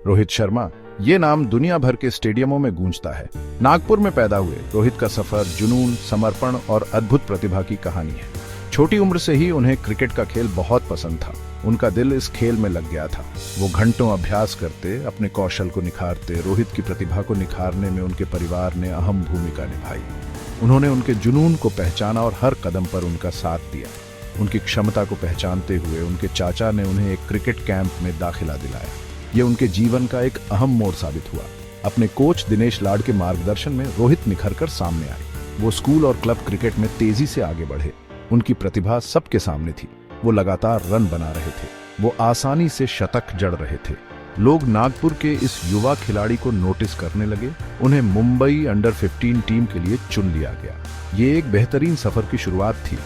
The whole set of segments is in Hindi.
रोहित शर्मा, ये नाम दुनिया भर के स्टेडियमों में गूंजता है। नागपुर में पैदा हुए रोहित का सफर जुनून, समर्पण और अद्भुत प्रतिभा की कहानी है। छोटी उम्र से ही उन्हें क्रिकेट का खेल बहुत पसंद था। उनका दिल इस खेल में लग गया था। वो घंटों अभ्यास करते, अपने कौशल को निखारते। रोहित की प्रतिभा को निखारने में उनके परिवार ने अहम भूमिका निभाई। उन्होंने उनके जुनून को पहचाना और हर कदम पर उनका साथ दिया। उनकी क्षमता को पहचानते हुए उनके चाचा ने उन्हें एक क्रिकेट कैंप में दाखिला दिलाया। ये उनके जीवन का एक अहम मोड़ साबित हुआ। अपने कोच दिनेश लाड के मार्गदर्शन में रोहित निखरकर सामने आए। वो स्कूल और क्लब क्रिकेट में तेजी से आगे बढ़े। उनकी प्रतिभा सबके सामने थी। वो लगातार रन बना रहे थे। वो आसानी से शतक जड़ रहे थे। लोग नागपुर के इस युवा खिलाड़ी को नोटिस करने लगे। उन्हें मुंबई अंडर-15 टीम के लिए चुन लिया गया। ये एक बेहतरीन सफर की शुरुआत थी।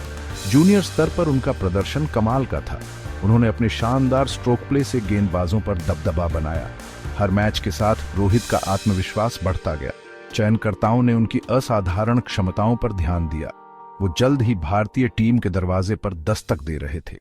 जूनियर स्तर पर उनका प्रदर्शन कमाल का था। उन्होंने अपने शानदार स्ट्रोक प्ले से गेंदबाजों पर दबदबा बनाया। हर मैच के साथ रोहित का आत्मविश्वास बढ़ता गया। चयनकर्ताओं ने उनकी असाधारण क्षमताओं पर ध्यान दिया। वो जल्द ही भारतीय टीम के दरवाजे पर दस्तक दे रहे थे।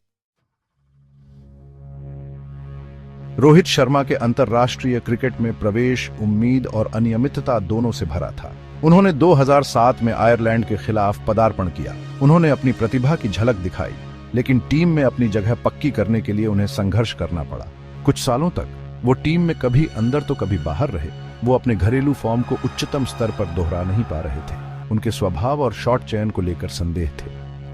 रोहित शर्मा के अंतर्राष्ट्रीय क्रिकेट में प्रवेश उम्मीद और अनियमितता दोनों से भरा था। उन्होंने 2007 में आयरलैंड के खिलाफ पदार्पण किया। उन्होंने अपनी प्रतिभा की झलक दिखाई, लेकिन टीम में अपनी जगह पक्की करने के लिए उन्हें संघर्ष करना पड़ा। कुछ सालों तक वो टीम में कभी अंदर तो कभी बाहर रहे। वो अपने घरेलू फॉर्म को उच्चतम स्तर पर दोहरा नहीं पा रहे थे। उनके स्वभाव और शॉट चयन को लेकर संदेह थे।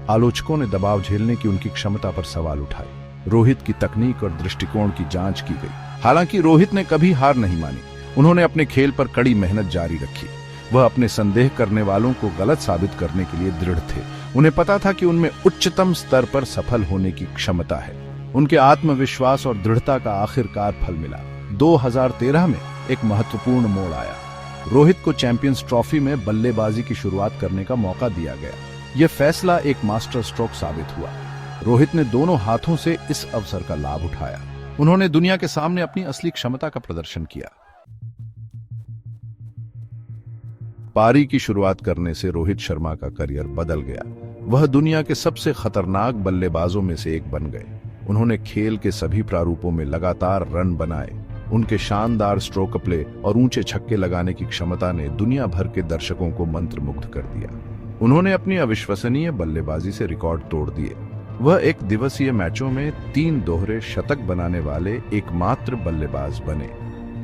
आलोचकों ने दबाव झेलने की उनकी क्षमता पर सवाल उठाए। रोहित की तकनीक और दृष्टिकोण की जांच की गई। हालांकि रोहित ने कभी हार नहीं मानी। उन्होंने अपने खेल पर कड़ी मेहनत जारी रखी। वह अपने संदेह करने वालों को गलत साबित करने के लिए दृढ़ थे। उन्हें पता था कि उनमें उच्चतम स्तर पर सफल होने की क्षमता है। उनके आत्मविश्वास और दृढ़ता का आखिरकार फल मिला। 2013 में एक महत्वपूर्ण मोड़ आया। रोहित को चैंपियंस ट्रॉफी में बल्लेबाजी की शुरुआत करने का मौका दिया गया। यह फैसला एक मास्टर स्ट्रोक साबित हुआ। रोहित ने दोनों हाथों से इस अवसर का लाभ उठाया। उन्होंने दुनिया के सामने अपनी असली क्षमता का प्रदर्शन किया। पारी की शुरुआत करने से रोहित शर्मा का करियर बदल गया। वह दुनिया के सबसे खतरनाक बल्लेबाजों में से एक बन गए। उन्होंने खेल के सभी प्रारूपों में लगातार रन बनाए। उनके शानदार स्ट्रोक प्ले और ऊंचे छक्के लगाने की क्षमता ने दुनिया भर के दर्शकों को मंत्रमुग्ध कर दिया। उन्होंने अपनी अविश्वसनीय बल्लेबाजी से रिकॉर्ड तोड़ दिए। वह एक दिवसीय मैचों में 3 दोहरे शतक बनाने वाले एकमात्र बल्लेबाज बने।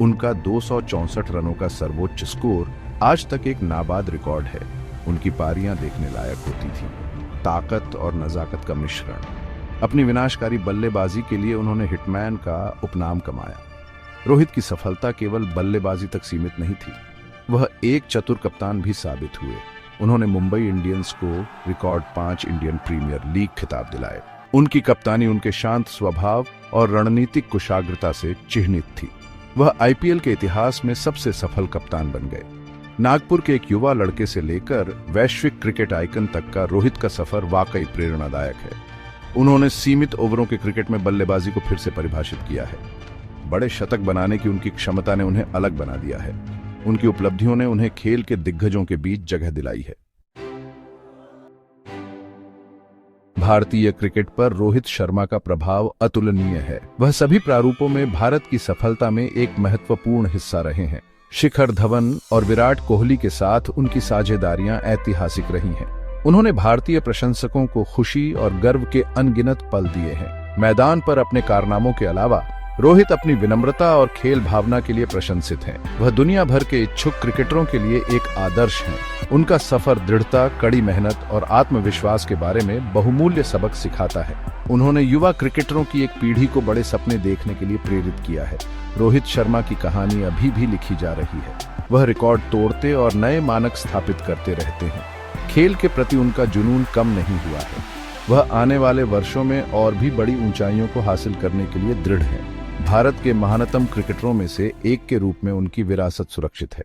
उनका 264 रनों का सर्वोच्च स्कोर आज तक एक नाबाद रिकॉर्ड है। उनकी पारियां देखने लायक होती थीं। ताकत और नजाकत का मिश्रण। अपनी विनाशकारी बल्लेबाजी के लिए उन्होंने हिटमैन का उपनाम कमाया। रोहित की सफलता केवल बल्लेबाजी तक सीमित नहीं थी। वह एक चतुर कप्तान भी साबित हुए। उन्होंने मुंबई इंडियंस को रिकॉर्ड 5 इंडियन प्रीमियर लीग खिताब दिलाए। उनकी कप्तानी उनके शांत स्वभाव और रणनीतिक कुशाग्रता से चिह्नित थी। वह आईपीएल के इतिहास में सबसे सफल कप्तान बन गए। नागपुर के एक युवा लड़के से लेकर वैश्विक क्रिकेट आइकन तक का रोहित का सफर वाकई प्रेरणादायक है। उन्होंने सीमित ओवरों के क्रिकेट में बल्लेबाजी को फिर से परिभाषित किया है। बड़े शतक बनाने की उनकी क्षमता ने उन्हें अलग बना दिया है। उनकी उपलब्धियों ने उन्हें खेल के दिग्गजों के बीच जगह दिलाई है। भारतीय क्रिकेट पर रोहित शर्मा का प्रभाव अतुलनीय है। वह सभी प्रारूपों में भारत की सफलता में एक महत्वपूर्ण हिस्सा रहे हैं। शिखर धवन और विराट कोहली के साथ उनकी साझेदारियां ऐतिहासिक रही हैं। उन्होंने भारतीय प्रशंसकों को खुशी और गर्व के अनगिनत पल दिए हैं। मैदान पर अपने कारनामों के अलावा रोहित अपनी विनम्रता और खेल भावना के लिए प्रशंसित हैं। वह दुनिया भर के इच्छुक क्रिकेटरों के लिए एक आदर्श हैं। उनका सफर दृढ़ता, कड़ी मेहनत और आत्मविश्वास के बारे में बहुमूल्य सबक सिखाता है। उन्होंने युवा क्रिकेटरों की एक पीढ़ी को बड़े सपने देखने के लिए प्रेरित किया है। रोहित शर्मा की कहानी अभी भी लिखी जा रही है। वह रिकॉर्ड तोड़ते और नए मानक स्थापित करते रहते हैं। खेल के प्रति उनका जुनून कम नहीं हुआ है। वह आने वाले वर्षों में और भी बड़ी ऊंचाइयों को हासिल करने के लिए दृढ़ है। भारत के महानतम क्रिकेटरों में से एक के रूप में उनकी विरासत सुरक्षित है।